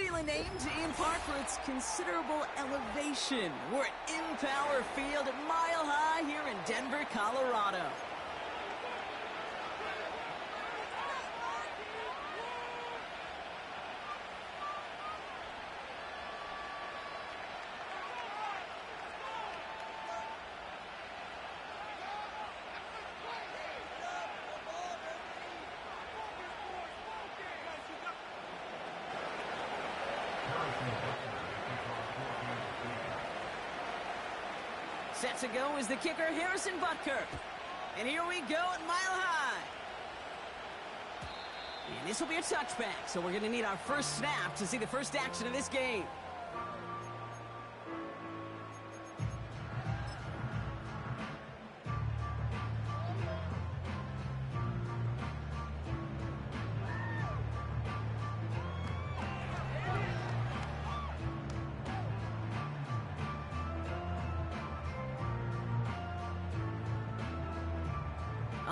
appealing name in part for its considerable elevation. We're at Empower Field at Mile High here in Denver, Colorado. Set to go is the kicker, Harrison Butker. And here we go at Mile High. And this will be a touchback, so we're going to need our first snap to see the first action of this game.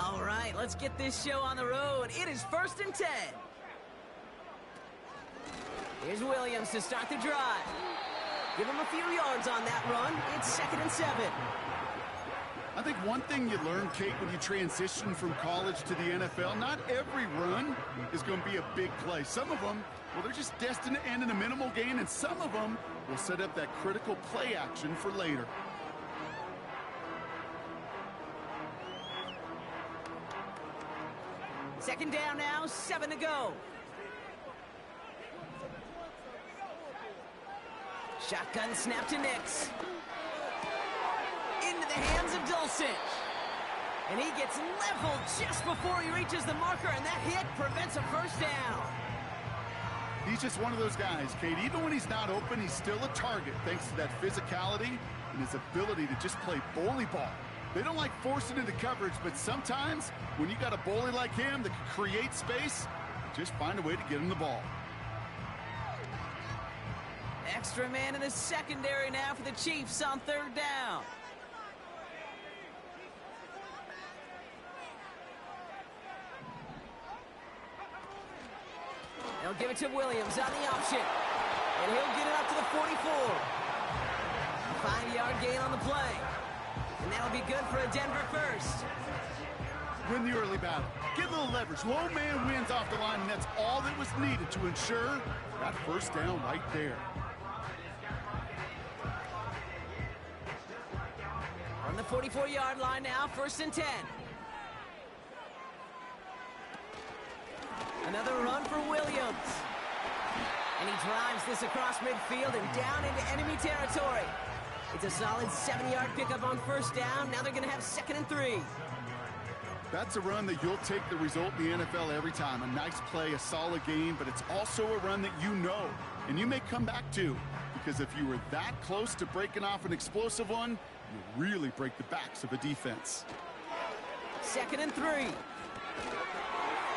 All right, let's get this show on the road. It is 1st and 10. Here's Williams to start the drive. Give him a few yards on that run. It's 2nd and 7. I think one thing you learn, Kate, when you transition from college to the NFL, not every run is going to be a big play. Some of them, well, they're just destined to end in a minimal gain, and some of them will set up that critical play action for later. Second down now, 7 to go. Shotgun snap to Nix. Into the hands of Dulcich. And he gets leveled just before he reaches the marker, and that hit prevents a first down. He's just one of those guys, Kate. Even when he's not open, he's still a target thanks to that physicality and his ability to just play bully ball. They don't like forcing into coverage, but sometimes when you got a bully like him that can create space, just find a way to get him the ball. Extra man in the secondary now for the Chiefs on 3rd down. They'll give it to Williams on the option. And he'll get it up to the 44. 5-yard gain on the play. And that'll be good for a Denver first. Win the early battle. Get a little leverage. Low man wins off the line, and that's all that was needed to ensure that first down right there. On the 44-yard line now, 1st and 10. Another run for Williams. And he drives this across midfield and down into enemy territory. It's a solid 7-yard pickup on 1st down. Now they're going to have 2nd and 3. That's a run that you'll take the result in the NFL every time. A nice play, a solid game, but it's also a run that you know, and you may come back to, because if you were that close to breaking off an explosive one, you really break the backs of a defense. 2nd and 3.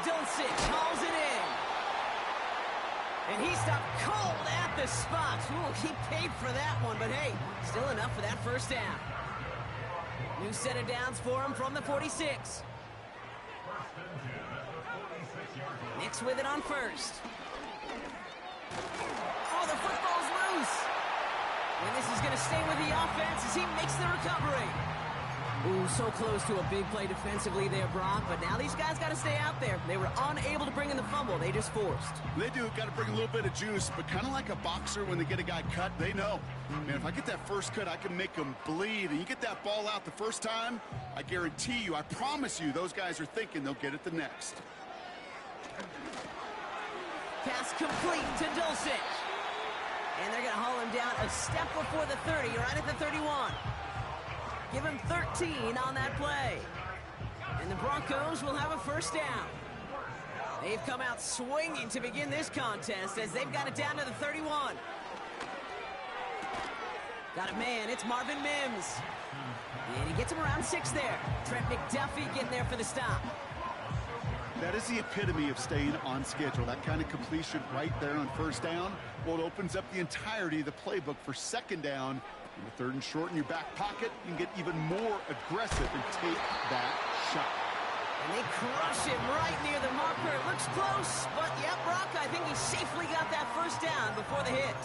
Dulcich hauls it in. And he stopped cold at the spot. Ooh, he paid for that one, but hey, still enough for that first down. New set of downs for him from the 46. Nix with it on 1st. Oh, the football's loose. And this is going to stay with the offense as he makes the recovery. Ooh, so close to a big play defensively there, Brock, but now these guys got to stay out there. They were unable to bring in the fumble. They just forced. They do. Got to bring a little bit of juice, but kind of like a boxer when they get a guy cut, they know. Man, if I get that first cut, I can make them bleed. And you get that ball out the first time, I guarantee you, I promise you, those guys are thinking they'll get it the next. Pass complete to Dulcich. And they're going to haul him down a step before the 30, right at the 31. Give him 13 on that play. And the Broncos will have a first down. They've come out swinging to begin this contest as they've got it down to the 31. Got a man, it's Marvin Mims. And he gets him around 6 there. Trent McDuffie getting there for the stop. That is the epitome of staying on schedule. That kind of completion right there on 1st down. Well, it opens up the entirety of the playbook for 2nd down. In the 3rd and short in your back pocket, you can get even more aggressive and take that shot. And they crush him right near the marker. It looks close, but yeah, Brock, I think he safely got that first down before the hit.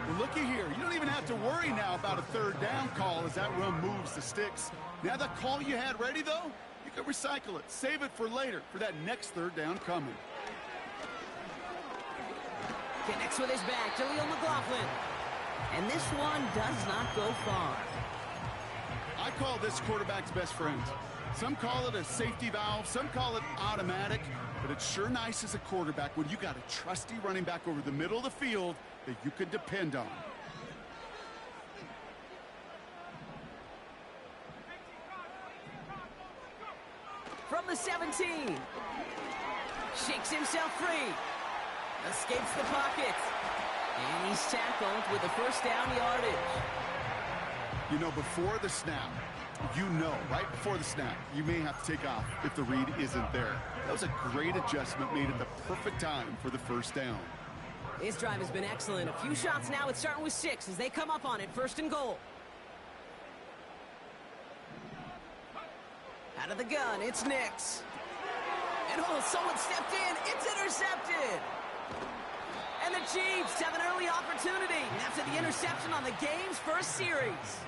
Well, looky here. You don't even have to worry now about a third down call as that run moves the sticks. Now that call you had ready, though, you can recycle it. Save it for later for that next third down coming. Connects with his back, Jaleel McLaughlin. And this one does not go far. I call this quarterback's best friend. Some call it a safety valve, some call it automatic, but it's sure nice as a quarterback when you got a trusty running back over the middle of the field that you can depend on. From the 17. Shakes himself free. Escapes the pocket. And he's tackled with the first down yardage. You know, before the snap, right before the snap, you may have to take off if the read isn't there. That was a great adjustment made at the perfect time for the first down. His drive has been excellent. A few shots now. It's starting with 6 as they come up on it. First and goal. Out of the gun, it's Nix. And oh, someone stepped in. It's intercepted. And the Chiefs have an early opportunity after the interception on the game's first series.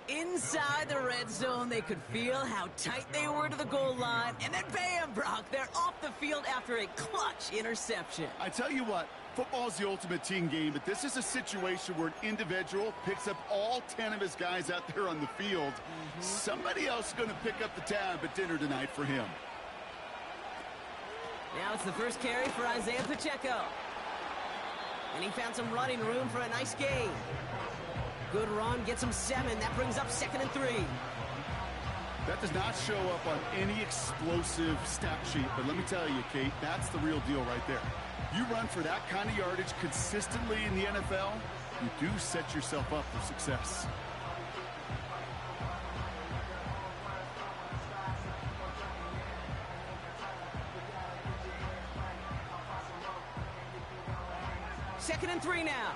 Inside the red zone, they could feel how tight they were to the goal line. And then bam, Brock, they're off the field after a clutch interception. I tell you what, football's the ultimate team game, but this is a situation where an individual picks up all 10 of his guys out there on the field. Somebody else is going to pick up the tab at dinner tonight for him. Now it's the first carry for Isaiah Pacheco. And he found some running room for a nice gain. Good run, gets him 7. That brings up 2nd and 3. That does not show up on any explosive stat sheet, but let me tell you, Kate, that's the real deal right there. You run for that kind of yardage consistently in the NFL, you do set yourself up for success. Second and 3 now.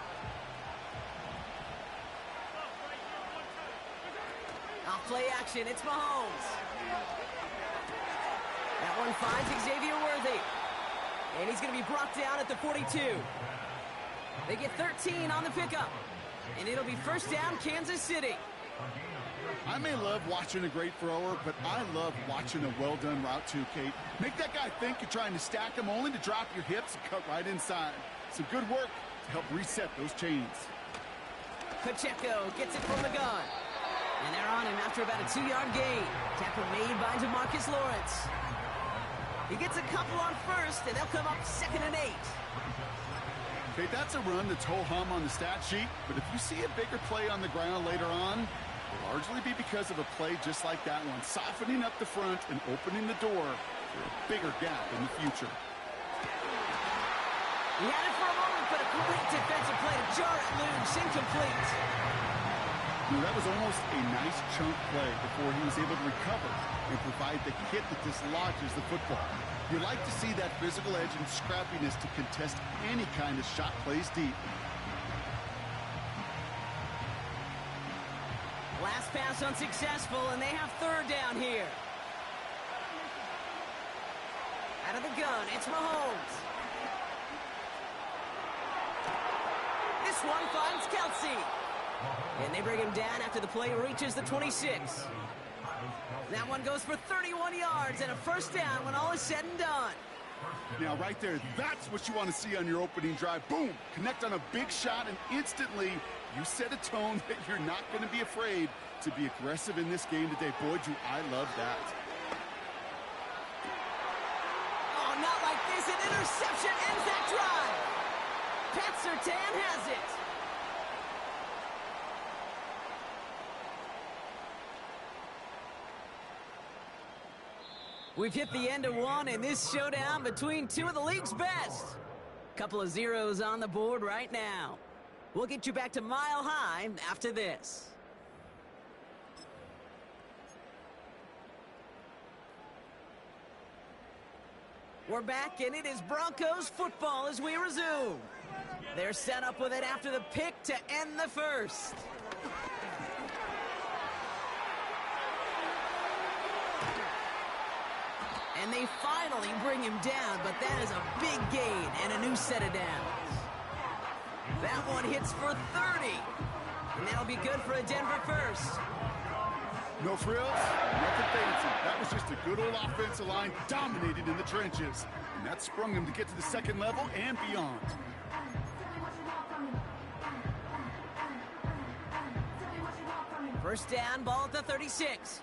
Off play action, it's Mahomes. That one finds Xavier Worthy. And he's going to be brought down at the 42. They get 13 on the pickup. And it'll be first down, Kansas City. I may love watching a great thrower, but I love watching a well-done route too, Kate. Make that guy think you're trying to stack him only to drop your hips and cut right inside. Some good work to help reset those chains. Pacheco gets it from the gun. And they're on him after about a 2-yard gain. Tackle made by DeMarcus Lawrence. He gets a couple on first, and they'll come up 2nd and 8. Okay, that's a run that's ho-hum on the stat sheet, but if you see a bigger play on the ground later on, it'll largely be because of a play just like that one, softening up the front and opening the door for a bigger gap in the future. He had it for a moment, but a great defensive play to jar it loose, incomplete. That was almost a nice chunk play before he was able to recover and provide the hit that dislodges the football. You like to see that physical edge and scrappiness to contest any kind of shot plays deep. Last pass unsuccessful, and they have 3rd down here. Out of the gun, it's Mahomes. This one finds Kelsey. And they bring him down after the play reaches the 26. That one goes for 31 yards and a first down when all is said and done. Now, right there, that's what you want to see on your opening drive. Boom! Connect on a big shot, and instantly you set a tone that you're not going to be afraid to be aggressive in this game today. Boy, do I love that. Oh, not like this. An interception ends that drive. Pat Surtain has it. We've hit the end of one in this showdown between two of the league's best. Couple of zeros on the board right now. We'll get you back to Mile High after this. We're back, and it is Broncos football as we resume. They're set up with it after the pick to end the first. And they finally bring him down, but that is a big gain and a new set of downs. That one hits for 30. And that'll be good for a Denver first. No frills, nothing fancy. That was just a good old offensive line dominated in the trenches. And that sprung him to get to the second level and beyond. First down, ball at the 36.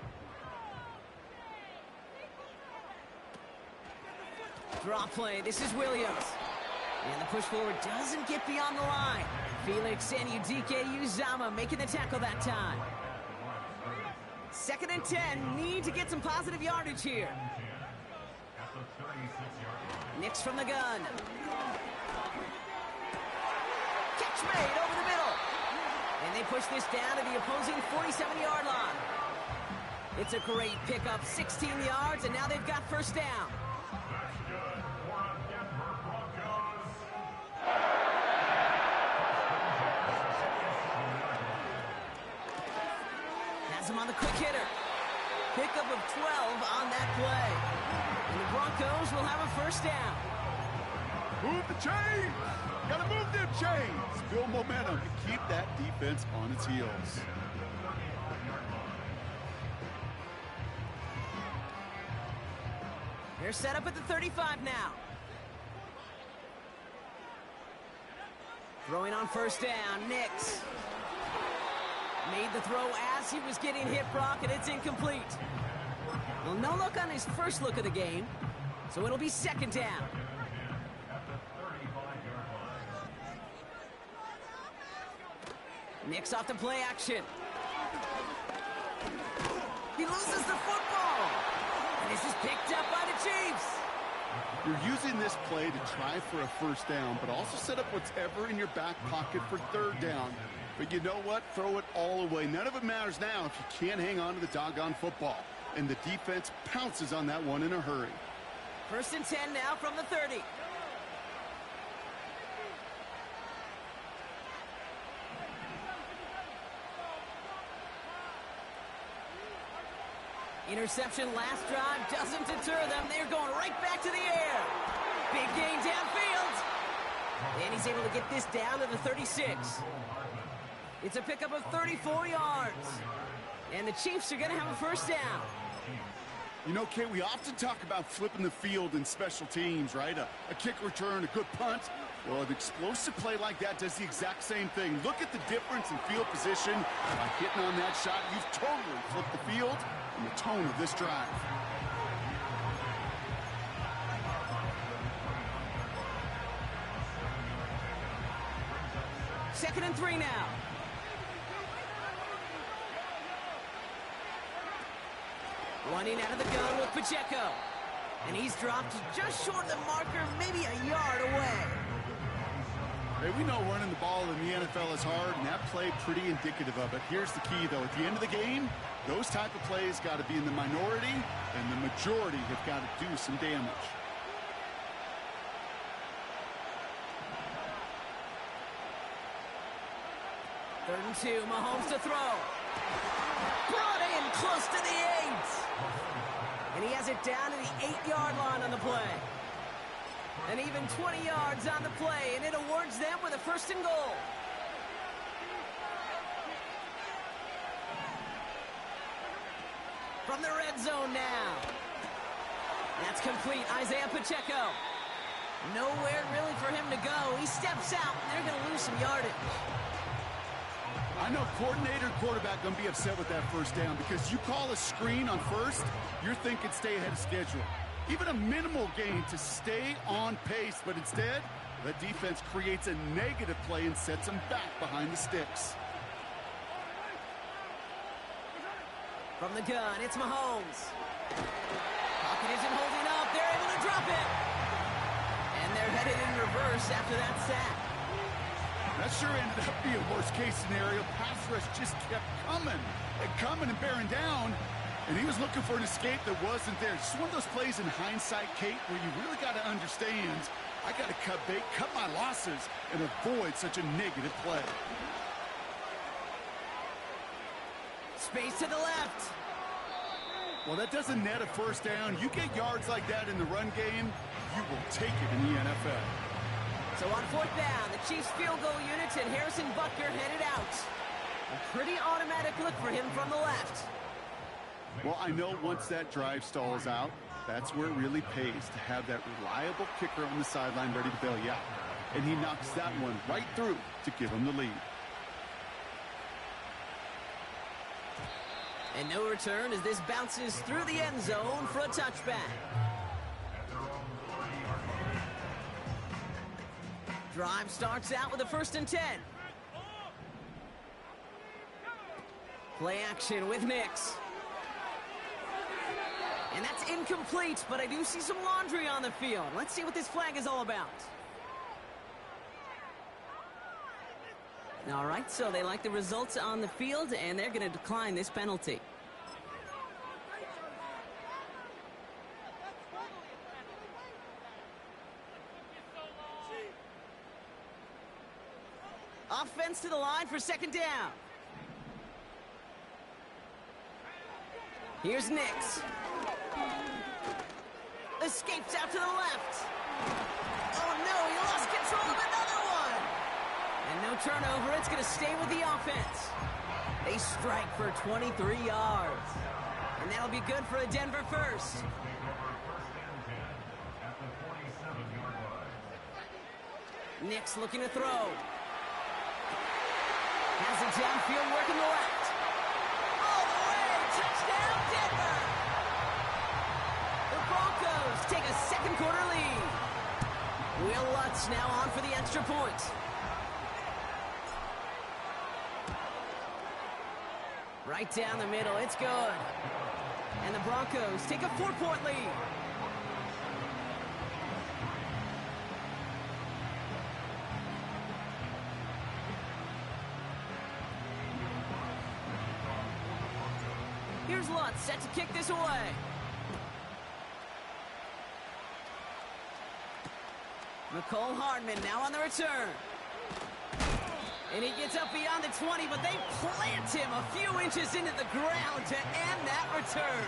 Draw play, this is Williams. And the push forward doesn't get beyond the line. Felix and Udike Uzama making the tackle that time. 2nd and 10, need to get some positive yardage here. Nix from the gun. Catch made over the middle. And they push this down to the opposing 47-yard line. It's a great pickup, 16 yards, and now they've got first down. Has him on the quick hitter. Pickup of 12 on that play. And the Broncos will have a first down. Move the chains! Gotta move them chains! Build momentum and keep that defense on its heels. They're set up at the 35 now. Throwing on first down, Nix. Made the throw as he was getting hit, Brock, and it's incomplete. Well, no look on his first look of the game, so it'll be second down. Nix off the play action. He loses the football. And this is picked up by the Chiefs. You're using this play to try for a first down, but also set up whatever in your back pocket for third down. But you know what? Throw it all away. None of it matters now if you can't hang on to the doggone football. And the defense pounces on that one in a hurry. 1st and 10 now from the 30. Interception last drive doesn't deter them. They're going right back to the air. Big gain downfield. And he's able to get this down to the 36. It's a pickup of 34 yards. And the Chiefs are going to have a first down. You know, Kate, we often talk about flipping the field in special teams, right? A kick return, a good punt. Well, an explosive play like that does the exact same thing. Look at the difference in field position. By hitting on that shot, you've totally flipped the field and the tone of this drive. Second and 3 now. Running out of the gun with Pacheco. And he's dropped just short of the marker, maybe a yard away. Hey, we know running the ball in the NFL is hard, and that play pretty indicative of it. Here's the key, though. At the end of the game, those type of plays got to be in the minority, and the majority have got to do some damage. Third and 2, Mahomes to throw. Brought in close to the 8. And he has it down to the 8-yard line on the play. And even 20 yards on the play, and it awards them with a first and goal. From the red zone now. That's complete. Isaiah Pacheco. Nowhere really for him to go. He steps out, and they're going to lose some yardage. I know coordinator and quarterback going to be upset with that first down because you call a screen on first, you're thinking stay ahead of schedule. Even a minimal gain to stay on pace, but instead, the defense creates a negative play and sets them back behind the sticks. From the gun, it's Mahomes. Pocket isn't holding up. They're able to drop it. And they're headed in reverse after that sack. That sure ended up being a worst-case scenario. Pass rush just kept coming and bearing down. And he was looking for an escape that wasn't there. Just one of those plays in hindsight, Kate, where you really got to understand, I got to cut bait, cut my losses, and avoid such a negative play. Space to the left. Well, that doesn't net a first down. You get yards like that in the run game, you will take it in the NFL. So on fourth down, the Chiefs field goal units and Harrison Butker headed out. A pretty automatic look for him from the left. Well, I know once that drive stalls out, that's where it really pays to have that reliable kicker on the sideline ready to bail you out. And he knocks that one right through to give him the lead. And no return as this bounces through the end zone for a touchback. Drive starts out with a 1st and 10. Play action with Nix. And that's incomplete, but I do see some laundry on the field. Let's see what this flag is all about. All right, so they like the results on the field, and they're going to decline this penalty. Offense to the line for 2nd down. Here's Nix. Escapes out to the left. Oh, no, he lost control of another one. And no turnover. It's going to stay with the offense. They strike for 23 yards. And that'll be good for a Denver first. Nix looking to throw. Has it downfield, working the left. All the way, touchdown Denver! The Broncos take a 2nd quarter lead. Will Lutz now on for the extra point. Right down the middle, it's good. And the Broncos take a 4-point lead. Here's Lutz, set to kick this away. McCole Hardman now on the return. And he gets up beyond the 20, but they plant him a few inches into the ground to end that return.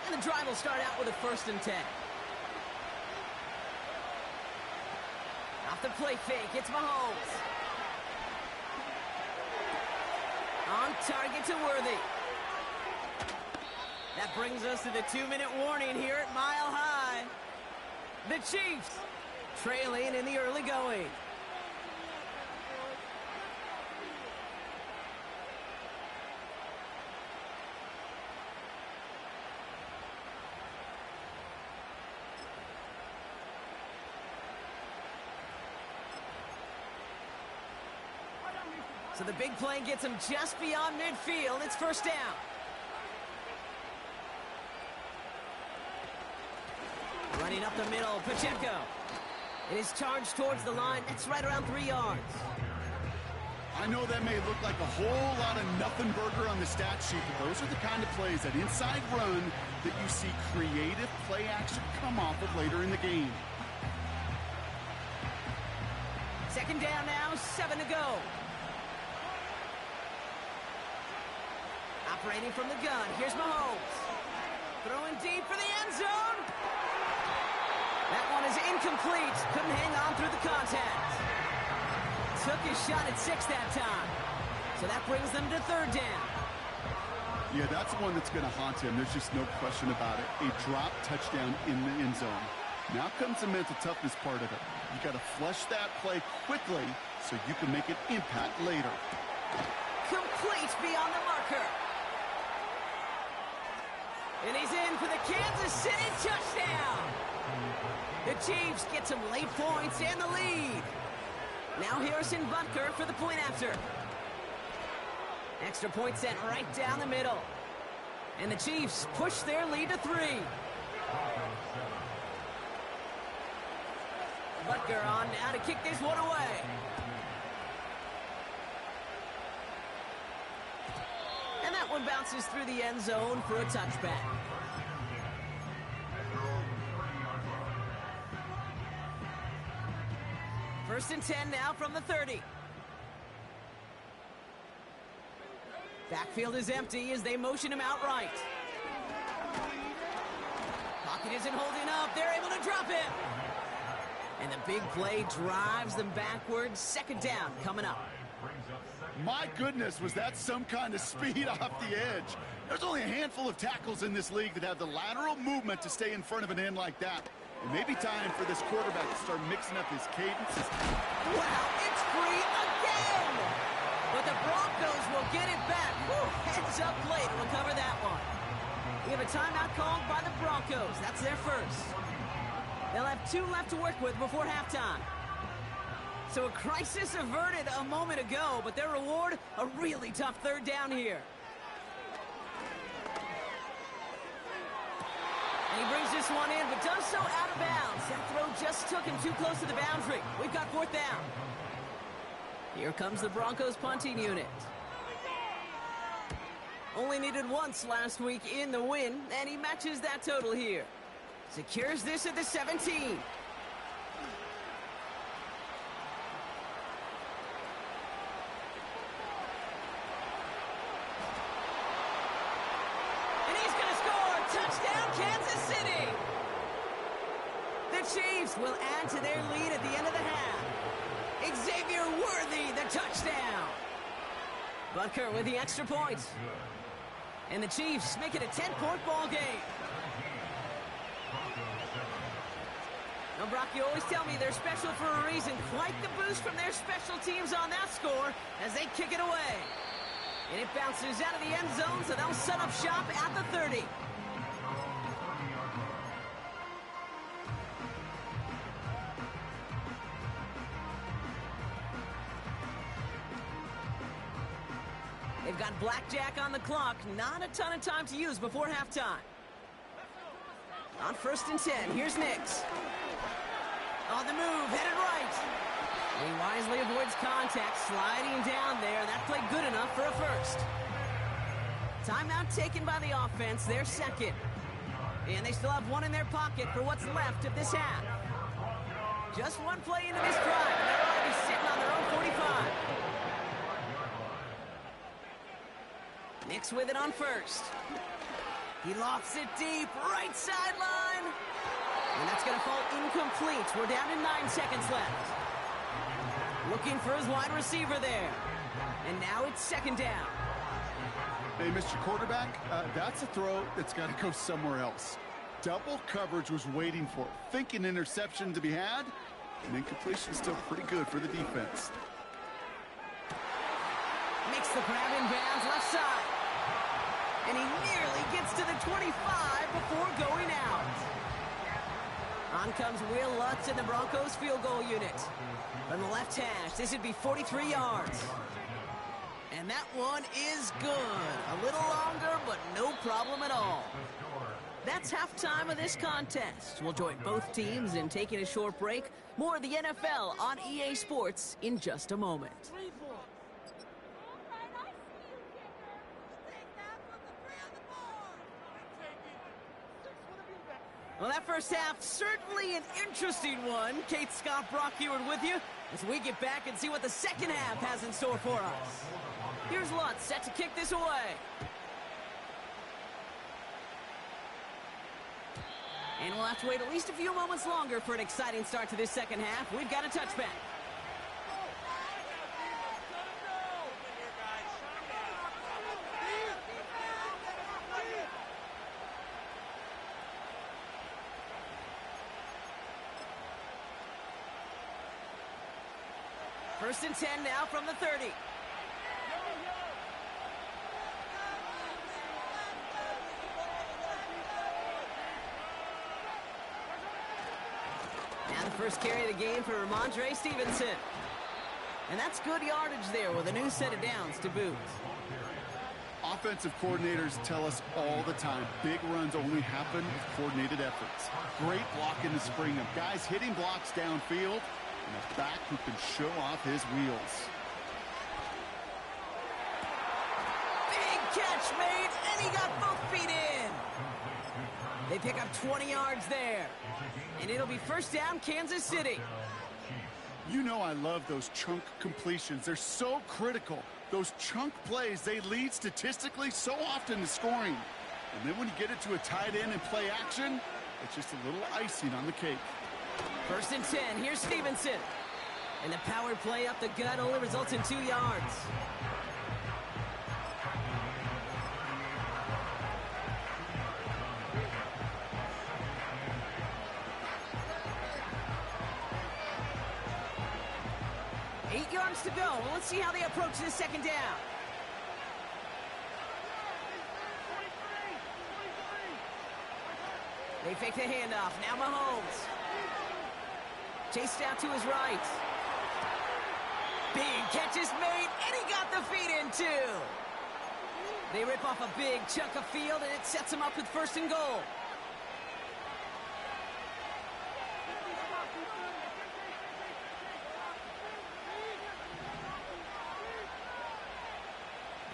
And the drive will start out with a 1st and 10. Off the play fake, it's Mahomes. On target to Worthy. That brings us to the 2-minute warning here at Mile High. The Chiefs trailing in the early going. So the big play gets him just beyond midfield. It's 1st down. Running up the middle, Pacheco. It is charged towards the line. It's right around 3 yards. I know that may look like a whole lot of nothing burger on the stat sheet, but those are the kind of plays, that inside run, that you see creative play action come off of later in the game. 2nd down now, 7 to go. Operating from the gun, here's Mahomes. Throwing deep for the end zone. That one is incomplete. Couldn't hang on through the contact. Took his shot at 6 that time. So that brings them to 3rd down. Yeah, that's one that's going to haunt him. There's just no question about it. A drop touchdown in the end zone. Now comes the mental toughness part of it. You got to flush that play quickly so you can make an impact later. Complete beyond the marker. And he's in for the Kansas City touchdown. The Chiefs get some late points and the lead. Now Harrison Butker for the point after. Extra point sent right down the middle. And the Chiefs push their lead to 3. Butker on now to kick this one away. And that one bounces through the end zone for a touchback. First and 10 now from the 30. Backfield is empty as they motion him outright. Pocket isn't holding up. They're able to drop it. And the big play drives them backwards. Second down coming up. My goodness, was that some kind of speed off the edge. There's only a handful of tackles in this league that have the lateral movement to stay in front of an end like that. It may be time for this quarterback to start mixing up his cadences. Wow, it's free again! But the Broncos will get it back. Whew, heads up play to recover that one. We have a timeout called by the Broncos. That's their first. They'll have 2 left to work with before halftime. So a crisis averted a moment ago, but their reward, a really tough third down here. And he brings this one in, but does so out of bounds. That throw just took him too close to the boundary. We've got 4th down. Here comes the Broncos punting unit. Only needed once last week in the win, and he matches that total here. Secures this at the 17. Chiefs will add to their lead at the end of the half. Xavier Worthy, the touchdown. Butker with the extra point. And the Chiefs make it a 10-point ball game. Now, Brock, you always tell me they're special for a reason. Quite the boost from their special teams on that score as they kick it away. And it bounces out of the end zone, so they'll set up shop at the 30. They've got blackjack on the clock. Not a ton of time to use before halftime. On 1st and 10, here's Nix. On the move, headed right. He wisely avoids contact, sliding down there. That played good enough for a first. Timeout taken by the offense, their second. And they still have one in their pocket for what's left of this half. Just one play into this drive, and they're already sitting on their own 45. Nix with it on 1st. He lofts it deep, right sideline. And that's going to fall incomplete. We're down to 9 seconds left. Looking for his wide receiver there. And now it's 2nd down. Hey, Mr. Quarterback, that's a throw that's got to go somewhere else. Double coverage was waiting for it. Thinking interception to be had. And incompletion still pretty good for the defense. Makes the grab in bounds left side. And he nearly gets to the 25 before going out. On comes Will Lutz in the Broncos field goal unit. From the left hash, this would be 43 yards. And that one is good. A little longer, but no problem at all. That's halftime of this contest. We'll join both teams in taking a short break. More of the NFL on EA Sports in just a moment. Well, that first half, certainly an interesting one. Kate, Scott, Brock Ewart with you as we get back and see what the second half has in store for us. Here's Lutz set to kick this away. And we'll have to wait at least a few moments longer for an exciting start to this second half. We've got a touchback. First and 10 now from the 30. Now the first carry of the game for Ramondre Stevenson. And that's good yardage there with a new set of downs to boot. Offensive coordinators tell us all the time, big runs only happen with coordinated efforts. Great blocking to spring them. Guys hitting blocks downfield. And a back who can show off his wheels. Big catch made, and he got both feet in. They pick up 20 yards there. And it'll be first down, Kansas City. You know I love those chunk completions. They're so critical. Those chunk plays, they lead statistically so often to scoring. And then when you get it to a tight end and play action, it's just a little icing on the cake. 1st and 10. Here's Stevenson. And the power play up the gut only results in 2 yards. Eight yards to go. Well, let's see how they approach this 2nd down. They fake the handoff. Now Mahomes. Chased out to his right. Big catch is made, and he got the feet in, too. They rip off a big chunk of field, and it sets them up with 1st and goal.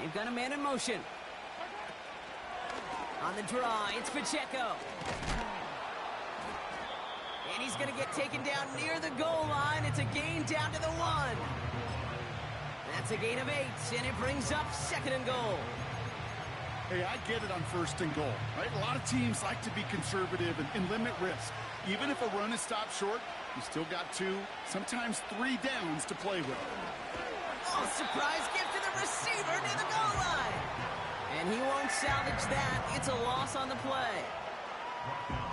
They've got a man in motion. On the draw, it's Pacheco. And he's going to get taken down near the goal line. It's a gain down to the 1. That's a gain of 8, and it brings up 2nd and goal. Hey, I get it on 1st and goal, right? A lot of teams like to be conservative and limit risk. Even if a run is stopped short, you still got 2, sometimes 3 downs to play with. Oh, surprise gift to the receiver near the goal line. And he won't salvage that. It's a loss on the play.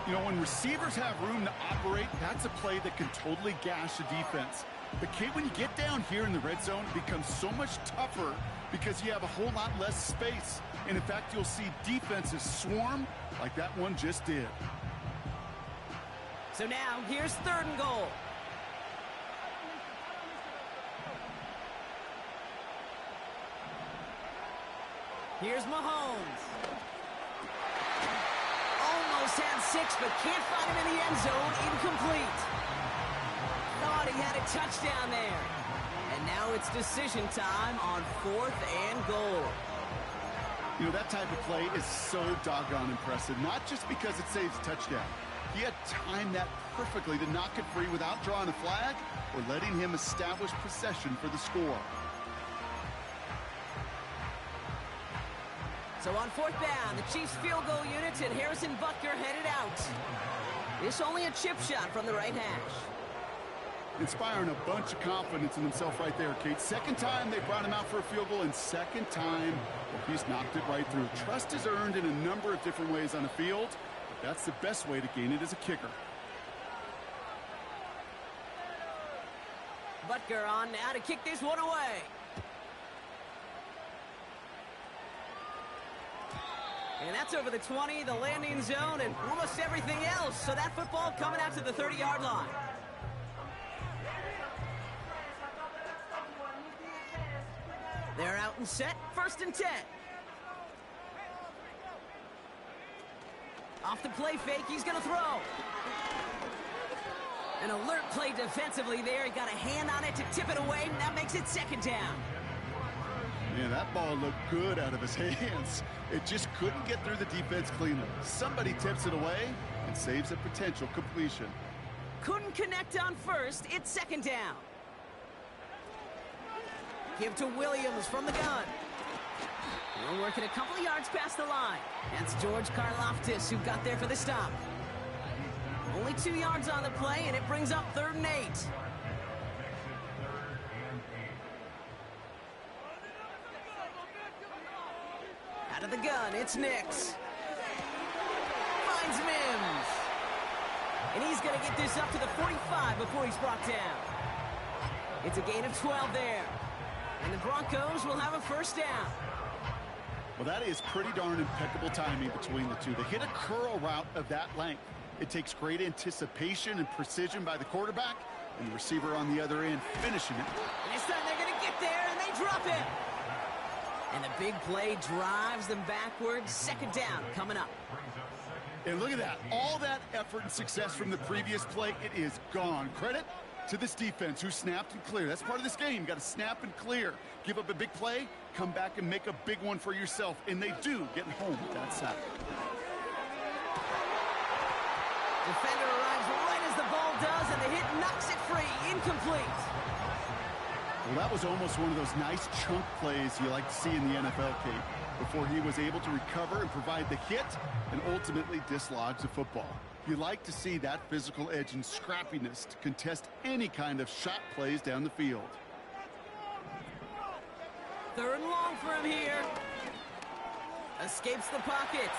You know, when receivers have room to operate, that's a play that can totally gash a defense. But, Kate, when you get down here in the red zone, it becomes so much tougher because you have a whole lot less space. And, in fact, you'll see defenses swarm like that one just did. So now, here's 3rd and goal. Here's Mahomes. Almost had 6, but can't find him in the end zone. Incomplete. Thought he had a touchdown there. And now it's decision time on 4th and goal. You know, that type of play is so doggone impressive, not just because it saves a touchdown. He had timed that perfectly to knock it free without drawing a flag or letting him establish possession for the score. So on 4th down, the Chiefs field goal unit and Harrison Butker headed out. This only a chip shot from the right hash. Inspiring a bunch of confidence in himself right there, Kate. 2nd time they brought him out for a field goal, and 2nd time he's knocked it right through. Trust is earned in a number of different ways on the field, but that's the best way to gain it as a kicker. Butker on now to kick this one away. And that's over the 20, the landing zone, and almost everything else. So that football coming out to the 30-yard line. They're out and set. 1st and 10. Off the play fake, he's going to throw. An alert play defensively there. He got a hand on it to tip it away, and that makes it 2nd down. Yeah, that ball looked good out of his hands. It just couldn't get through the defense cleanly. Somebody tips it away and saves a potential completion. Couldn't connect on 1st. It's 2nd down. Give to Williams from the gun. We're working a couple of yards past the line. That's George Karlaftis who got there for the stop. Only 2 yards on the play, and it brings up 3rd and 8. Out of the gun, it's Nix. Finds Mims. And he's going to get this up to the 45 before he's brought down. It's a gain of 12 there. And the Broncos will have a 1st down. Well, that is pretty darn impeccable timing between the two. They hit a curl route of that length. It takes great anticipation and precision by the quarterback, and the receiver on the other end finishing it. And this time they're going to get there, and they drop it. And the big play drives them backwards. 2nd down coming up. And look at that. All that effort and success from the previous play, it is gone. Credit to this defense who snapped and cleared. That's part of this game. You got to snap and clear. Give up a big play, come back and make a big one for yourself. And they do, getting home with that sack. Defender arrives right as the ball does, and the hit knocks it free. Incomplete. Well, that was almost one of those nice chunk plays you like to see in the NFL, Kate, before he was able to recover and provide the hit and ultimately dislodge the football. You like to see that physical edge and scrappiness to contest any kind of shot plays down the field. 3rd and long for him here. Escapes the pocket.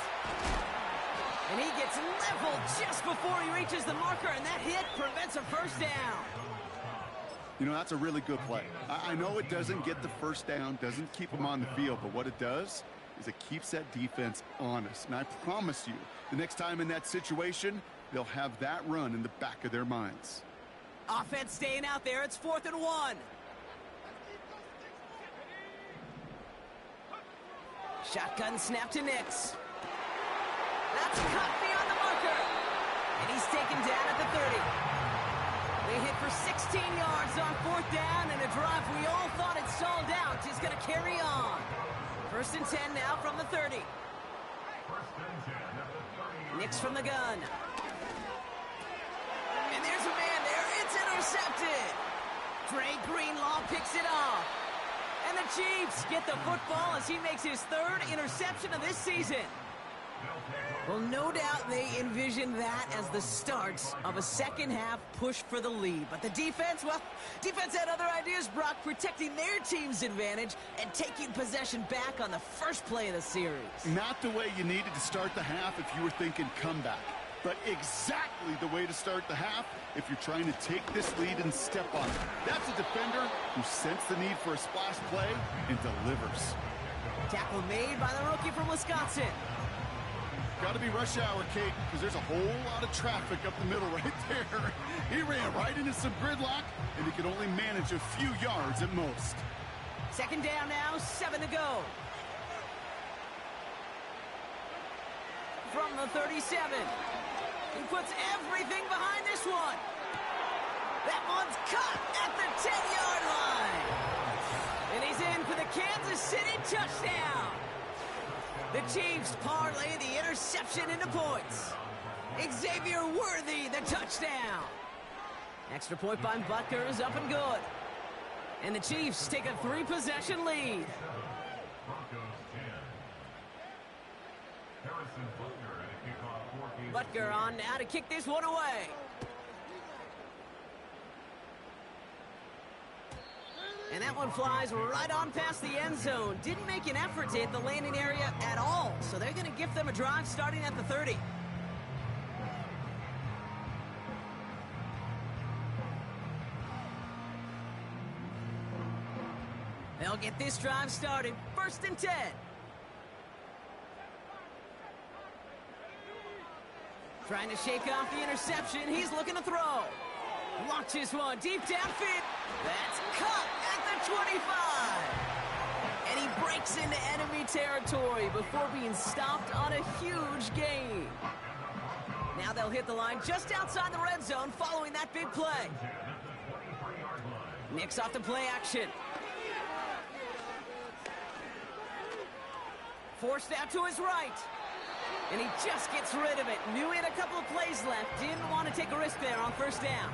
And he gets leveled just before he reaches the marker, and that hit prevents a first down. You know, that's a really good play. I know it doesn't get the first down, doesn't keep them on the field, but what it does is it keeps that defense honest. And I promise you, the next time in that situation, they'll have that run in the back of their minds. Offense staying out there. It's 4th and 1. Shotgun snap to Nix. That's cut beyond the marker. And he's taken down at the 30. They hit for 16 yards on 4th down, and a drive we all thought had stalled out is going to carry on. 1st and 10 now from the 30. Nix from the gun. And there's a man there. It's intercepted. Dre Greenlaw picks it off. And the Chiefs get the football as he makes his 3rd interception of this season. Well, no doubt they envisioned that as the start of a second-half push for the lead. But the defense, well, defense had other ideas, Brock, protecting their team's advantage and taking possession back on the first play of the series. Not the way you needed to start the half if you were thinking comeback, but exactly the way to start the half if you're trying to take this lead and step on it. That's a defender who sensed the need for a splash play and delivers. Tackle made by the rookie from Wisconsin. Got to be rush hour, Kate, because there's a whole lot of traffic up the middle right there. He ran right into some gridlock, and he could only manage a few yards at most. 2nd down now, 7 to go. From the 37. He puts everything behind this one. That one's cut at the 10-yard line. And he's in for the Kansas City touchdown. The Chiefs parlay the interception into points. Xavier Worthy, the touchdown. Extra point by Butker is up and good. And the Chiefs take a 3-possession lead. Butker on now to kick this one away. And that one flies right on past the end zone. Didn't make an effort to hit the landing area at all. So they're going to gift them a drive starting at the 30. They'll get this drive started. 1st and 10. Trying to shake off the interception. He's looking to throw. Launches one deep downfield. That's cut at the 25. And he breaks into enemy territory before being stopped on a huge gain. Now they'll hit the line just outside the red zone following that big play. Nix off the play action. Forced out to his right. And he just gets rid of it. Knew he had a couple of plays left. Didn't want to take a risk there on 1st down.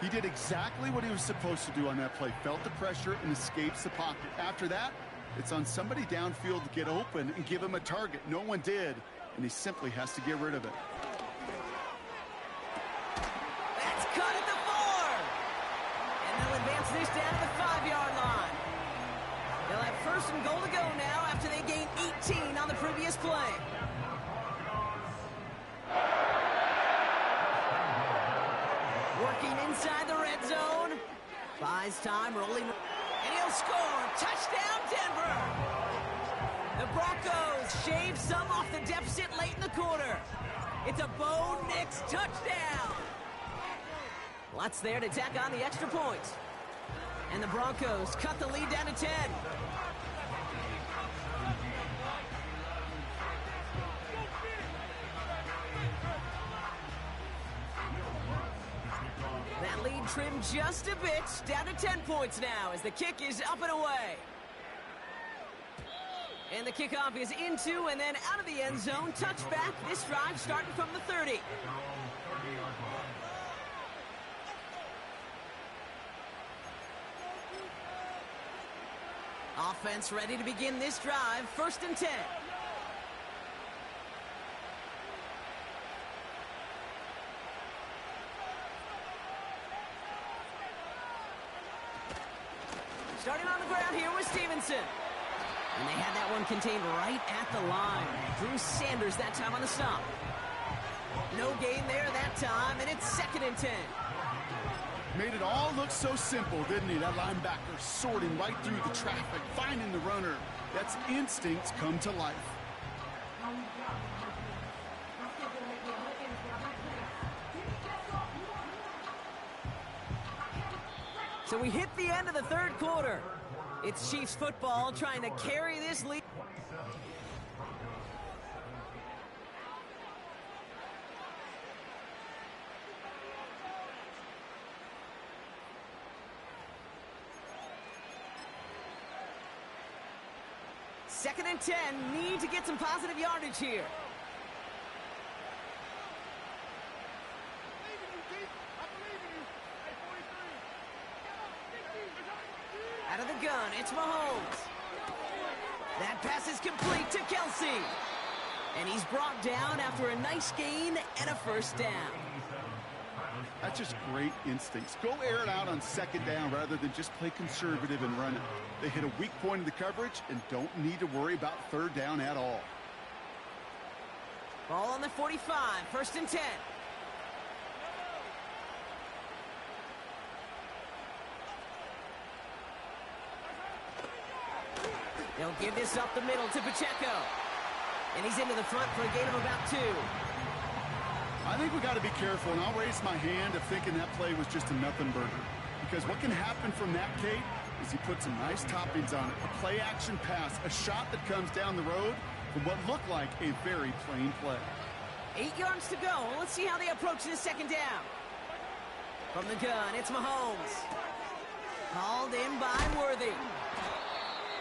He did exactly what he was supposed to do on that play. Felt the pressure and escapes the pocket. After that, it's on somebody downfield to get open and give him a target. No one did, and he simply has to get rid of it. That's cut at the 4. And they'll advance this down to the 5-yard line. They'll have 1st and goal to go now after they gained 18 on the previous play. Working inside the red zone. Buys time, rolling. And he'll score. Touchdown, Denver. The Broncos shave some off the deficit late in the quarter. It's a Bo Nix touchdown. Lutz there to tack on the extra point. And the Broncos cut the lead down to 10. That lead trimmed just a bit, down to 10 points now as the kick is up and away. And the kickoff is into and then out of the end zone. Touchback, this drive starting from the 30. Offense ready to begin this drive. 1st and 10. Starting on the ground here with Stevenson. And they had that one contained right at the line. Drew Sanders that time on the stop. No gain there that time, and it's 2nd and 10. Made it all look so simple, didn't he? That linebacker sorting right through the traffic, finding the runner. That's instincts come to life. So we hit the end of the 3rd quarter. It's Chiefs football trying to carry this lead. Second and 10, need to get some positive yardage here. Out of the gun, it's Mahomes. That pass is complete to Kelsey. And he's brought down after a nice gain and a 1st down. That's just great instincts. Go air it out on 2nd down rather than just play conservative and run it. They hit a weak point in the coverage and don't need to worry about 3rd down at all. Ball on the 45, 1st and 10. They'll give this up the middle to Pacheco. And he's into the front for a gain of about 2. I think we got to be careful, and I'll raise my hand of thinking that play was just a nothing burger. Because what can happen from that, Kate, is he puts some nice toppings on it. A play-action pass, a shot that comes down the road from what looked like a very plain play. 8 yards to go. Let's see how they approach this 2nd down. From the gun, it's Mahomes. Called in by Worthy.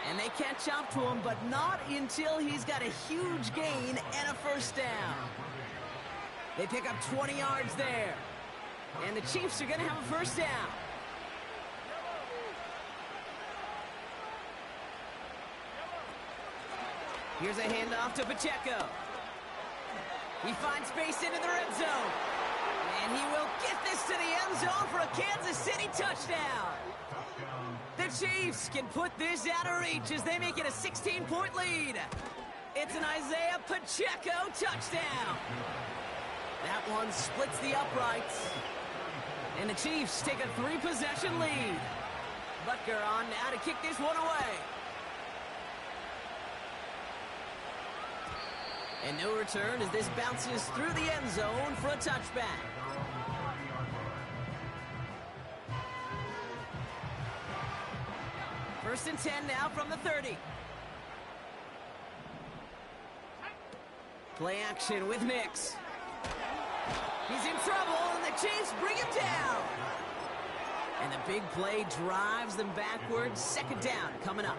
And they catch up to him, but not until he's got a huge gain and a 1st down. They pick up 20 yards there. And the Chiefs are going to have a 1st down. Here's a handoff to Pacheco. He finds space into the red zone. And he will get this to the end zone for a Kansas City touchdown. The Chiefs can put this out of reach as they make it a 16-point lead. It's an Isaiah Pacheco touchdown. That one splits the uprights. And the Chiefs take a 3-possession lead. Butker on now to kick this one away. And no return as this bounces through the end zone for a touchback. First and 10 now from the 30. Play action with Nix. He's in trouble, and the Chiefs bring him down. And the big play drives them backwards. 2nd down coming up.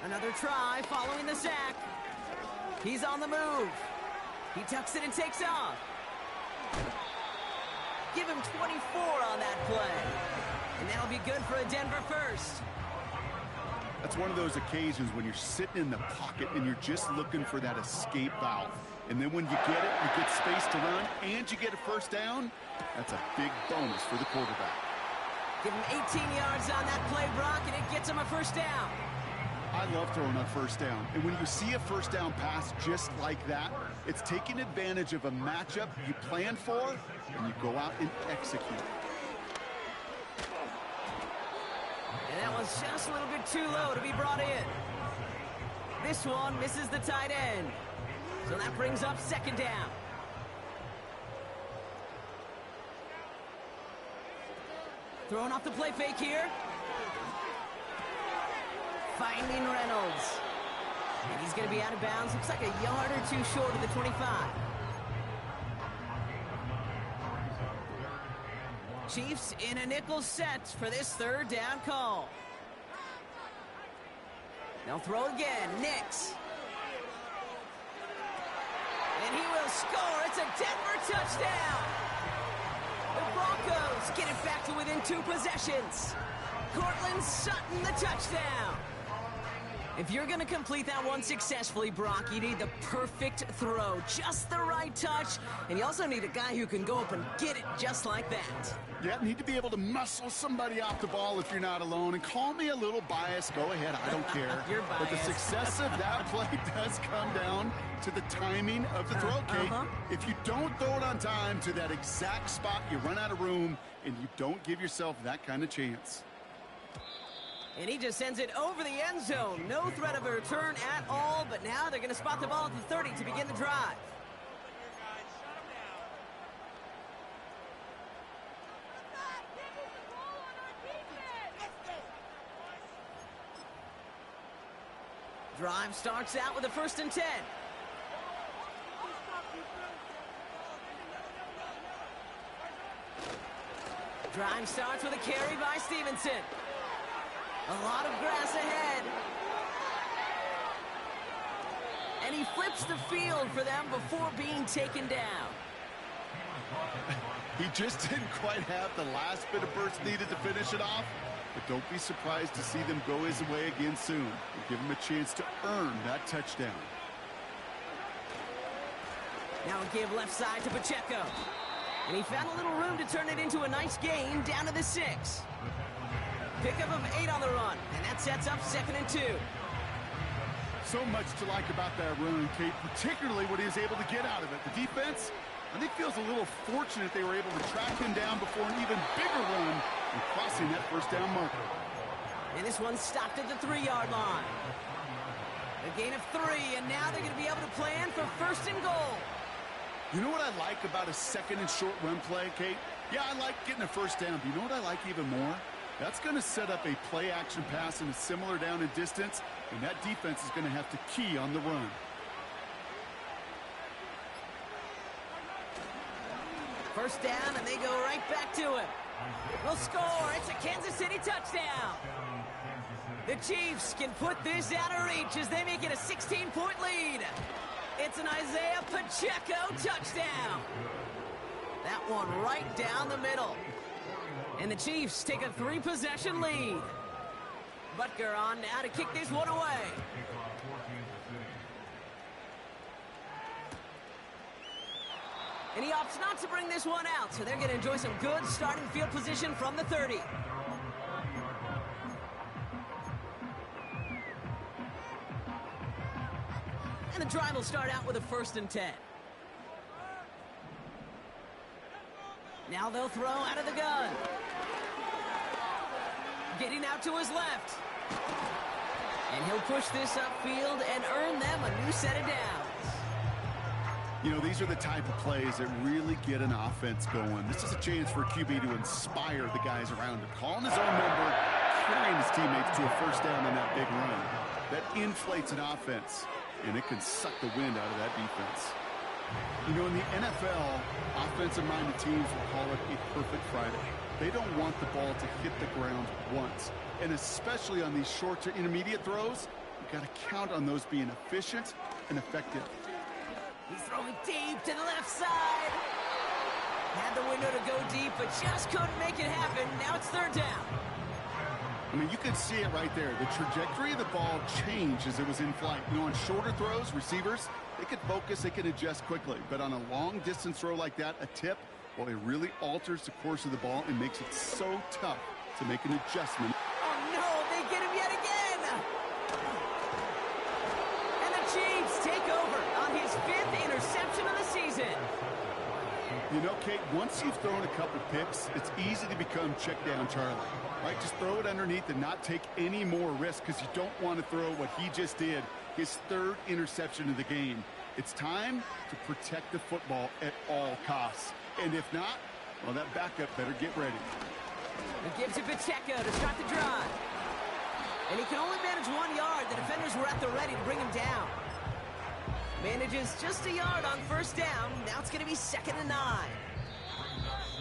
Another try following the sack. He's on the move. He tucks it and takes off. Give him 24 on that play. And that'll be good for a Denver 1st. That's one of those occasions when you're sitting in the pocket and you're just looking for that escape valve. And then when you get it, you get space to run, and you get a 1st down. That's a big bonus for the quarterback. Give him 18 yards on that play, Brock, and it gets him a 1st down. I love throwing on 1st down. And when you see a 1st down pass just like that, it's taking advantage of a matchup you plan for, and you go out and execute. And that was just a little bit too low to be brought in. This one misses the tight end. So that brings up 2nd down. Throwing off the play fake here. Finding Reynolds. And he's going to be out of bounds. Looks like a yard or 2 short of the 25. Chiefs in a nickel set for this 3rd down call. They'll throw again. Nix. And he will score. It's a Denver touchdown. The Broncos get it back to within 2 possessions. Cortland Sutton, the touchdown. If you're going to complete that one successfully, Brock, you need the perfect throw, just the right touch, and you also need a guy who can go up and get it just like that. Yeah, need to be able to muscle somebody off the ball if you're not alone. And call me a little biased. Go ahead, I don't care. You're biased. But the success of that play does come down to the timing of the throw, Kate. If you don't throw it on time to that exact spot, you run out of room, and you don't give yourself that kind of chance. And he just sends it over the end zone. No threat of a return at all, but now they're going to spot the ball at the 30 to begin the drive. Drive starts out with a 1st and 10. Drive starts with a carry by Stevenson. A lot of grass ahead. And he flips the field for them before being taken down. He just didn't quite have the last bit of burst needed to finish it off. But don't be surprised to see them go his way again soon. Give him a chance to earn that touchdown. Now a give left side to Pacheco. And he found a little room to turn it into a nice gain down to the 6. Pickup of 8 on the run, and that sets up 2nd and 2. So much to like about that run, Kate, particularly what he was able to get out of it. The defense, I think, feels a little fortunate they were able to track him down before an even bigger run and crossing that 1st down marker. And this one stopped at the 3-yard line. A gain of 3, and now they're going to be able to plan for 1st and goal. You know what I like about a 2nd and short run play, Kate? Yeah, I like getting a 1st down, but you know what I like even more? That's going to set up a play-action pass in a similar down and distance, and that defense is going to have to key on the run. First down, and they go right back to it. We'll score. It's a Kansas City touchdown. The Chiefs can put this out of reach as they make it a 16-point lead. It's an Isaiah Pacheco touchdown. That one right down the middle. And the Chiefs take a 3-possession lead. Butker on now to kick this one away. And he opts not to bring this one out, so they're going to enjoy some good starting field position from the 30. And the drive will start out with a 1st and 10. Now they'll throw out of the gun. Getting out to his left. And he'll push this upfield and earn them a new set of downs. You know, these are the type of plays that really get an offense going. This is a chance for a QB to inspire the guys around him. Calling his own number, carrying his teammates to a 1st down on that big run. That inflates an offense, and it can suck the wind out of that defense. You know, in the NFL, offensive-minded teams will call it a perfect Friday. They don't want the ball to hit the ground once. And especially on these short to intermediate throws, you've got to count on those being efficient and effective. He's throwing deep to the left side. Had the window to go deep, but just couldn't make it happen. Now it's 3rd down. I mean, you could see it right there. The trajectory of the ball changed as it was in flight. You know, on shorter throws, receivers, they can focus, they can adjust quickly. But on a long-distance throw like that, a tip, well, it really alters the course of the ball and makes it so tough to make an adjustment. Oh, no, they get him yet again. And the Chiefs take over on his 5th interception of the season. You know, Kate, once you've thrown a couple picks, it's easy to become check down Charlie. Right, just throw it underneath and not take any more risk because you don't want to throw what he just did, his 3rd interception of the game. It's time to protect the football at all costs. And if not, well, that backup better get ready. It gives it Pacheco to start the drive. And he can only manage 1 yard. The defenders were at the ready to bring him down. Manages just a yard on 1st down. Now it's going to be 2nd and 9.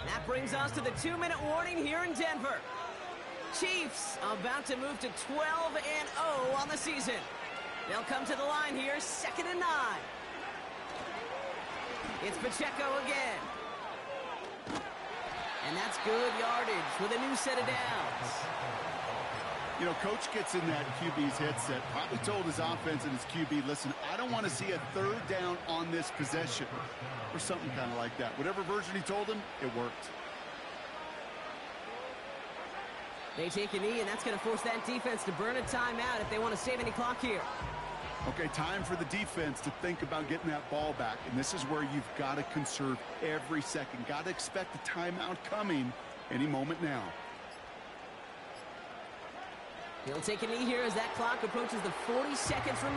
That brings us to the 2-minute warning here in Denver. Chiefs about to move to 12-0 on the season. They'll come to the line here, 2nd and 9. It's Pacheco again. And that's good yardage with a new set of downs. You know, coach gets in that QB's headset, probably told his offense and his QB, listen, I don't want to see a third down on this possession, or something kind of like that. Whatever version he told him, it worked. They take a knee, and that's going to force that defense to burn a timeout if they want to save any clock here. Okay, time for the defense to think about getting that ball back, and this is where you've got to conserve every second. Got to expect a timeout coming any moment now. He'll take a knee here as that clock approaches the 40 seconds remaining.